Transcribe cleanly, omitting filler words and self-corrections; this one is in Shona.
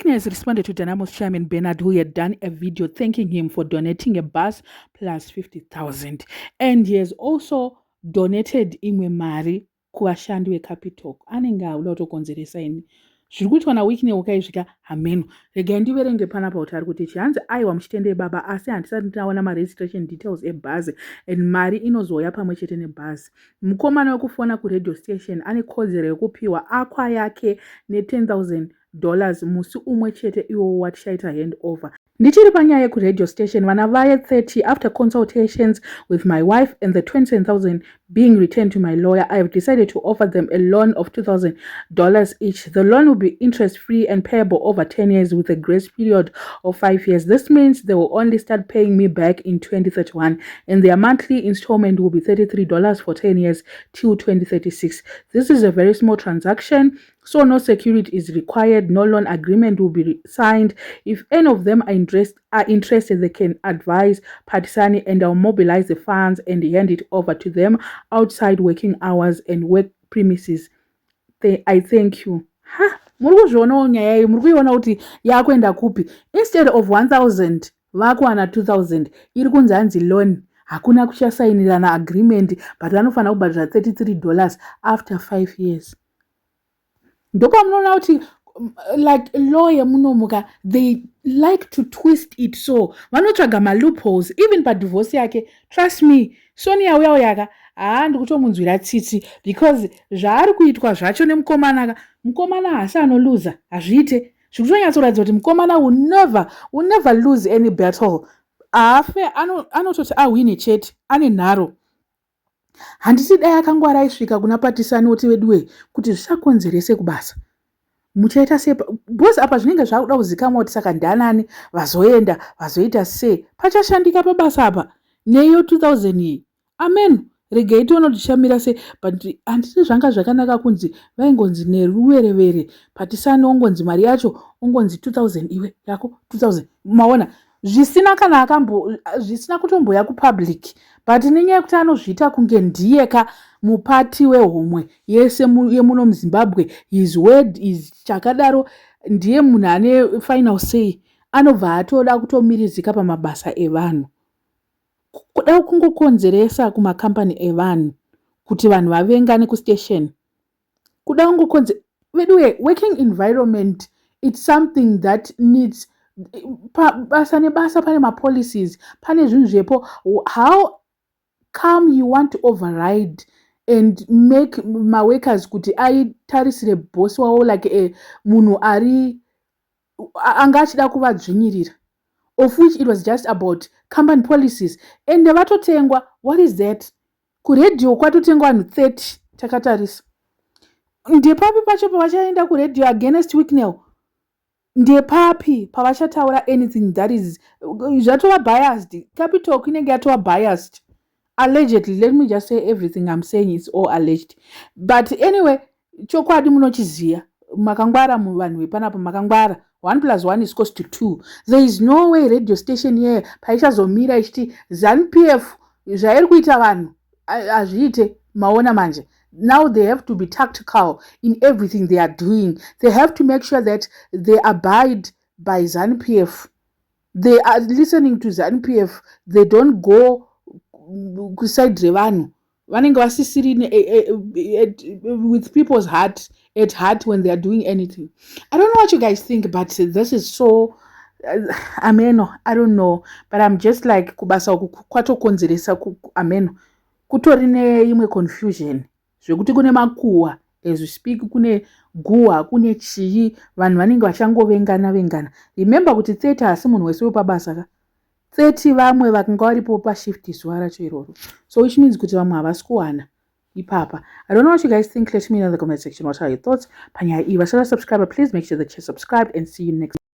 Wickney has responded to Dynamo's chairman Bernard, who had done a video thanking him for donating a bus plus 50,000. And he has also donated imwe mari kuvashandi veCapitalk. Anenge auda kutokonzeresa ini. Zviri kuitwa naWickney wakaisvika hameno. Regai ndiverenge panapa kuti ari kuti chanzi aiwa muchitendei baba asi handisati ndaona maregistration details ebhazi and mari inozouya pamwe chete nebhazi. Mukomana wekufona kuradio station ane kodzero yekupiwa akwa yake ne$10,000 musi umwe chete iwo watichaita handover. Ndichiri panyaya kuradio station vana vaye 30 after consultations with my wife and the 27,000 being returned to my lawyer, I have decided to offer them a loan of $2,000 each. The loan will be interest free and payable over 10 years with a grace period of 5 years. This means they will only start paying me back in 2031 and their monthly installment will be $33 for 10 years till 2036. This is a very small transaction, so no security is required, no loan agreement will be signed. If any of them are interested, they can advise Patisani and I'll mobilize the funds and hand it over to them outside working hours and work premises. I thank you. Muri kuzvionawo nyaya iyi, muri kuiona kuti yakuenda kupi? Instead of 1,000 vakuwana 2,000. Iri kunzi hanzi loan. Hakuna kuchasainirana agreement, but vanofanira kubhadhira $33 after 5 years. Ndopa munoona kuti like lawyer munomuka, they like to twist it so vanotsvaga loopholes even padivorce yake. Trust me, Sonia uya yaka ndikutomunzwira tsitsi because zvaari kuitwa zvacho nemukomana haasi anoluza, hazviite. Zvikutonyatsoratidza kuti mukomana will never lose any battle. Afe anototi ahwine chete, ane nharo. Handiti dai akangwara aisvika kuna Patisani oti weduwe kuti zvisakonzerese kubasa. Muchaita sepa bosi apa zvinenge zvakuda kuzikamwa kuti saka ndanani vazoenda vazoita sei pachashandika pabasa apa neyo 2,000 iyi. Amen. Regai tione kuti shamira sei, but handiti zvanga zvakanaka kunzi vaingonzi neruverevere Patisani ongonzi mari yacho ongonzi 2,000 iwe yako 2,000. Maona zvisina kana zvisina kutomboya kupublic, but nenyaya yekuti anozviita kunge ndiyeka mupati wehomwe yese yemuno muZimbabwe, his word is chakadaro, ndiye munhu ane final say, anobva atoda kutomirizika pamabasa evanhu. Kuda kungokonzeresa kumakambani evanhu kuti vanhu vavengane kustation. Kuda kungokonzeresa working environment, it's something that needs basa nebasa pane ma-policies, pane zvinhu zvepo. How come you want to override and make ma-workers kuti aitarisire boss wavo like munhu ari anga achida kuvadzvinyirira, of which it was just about company policies. And vatotengwa, what is that? Kuredio kwatotengwa vanhu 30 takatarisa. Ndepapi pacho pavachaenda kuredio against Wicknell? Ndepapi pavachataura anything that is zvatova biased? Capitalk inenge yatova biased. Allegedly, let me just say everything I'm saying is all alleged. But anyway, chokwadi munochiziya, makangwara muvanhu vepanapa makangwara. 1 + 1 is equals to 2. There is no way radio station here paichazomira ichiti ZANU-PF zvairi kuita vanhu hazviite. Maona manje. Now they have to be tactical in everything they are doing. They have to make sure that they abide by ZANU-PF. They are listening to ZANU-PF. They don't go kuside revanhu. Vanenge vasisiri with people's heart at heart when they are doing anything. I don't know what you guys think, but this is so ameno. I don't know, but I'm just like kubasa kwatokonzeresa ameno. Kutorine imwe confusion. Zvekuti kune makuwa as we speak, kune guwa, kune chii, vanhu vanenge vachangovengana. Remember kuti 30 hasi munhu wese wepabasa ka 30 vamwe vakanga varipo pashift zuva racho iroro. So which means kuti vamwe havasi kuwana ipapa. I don't know what you guys think. Let me know in the comment section what are your thoughts. Panyaya iyi, vasara subscriber, please make sure that you're subscribed and see you next.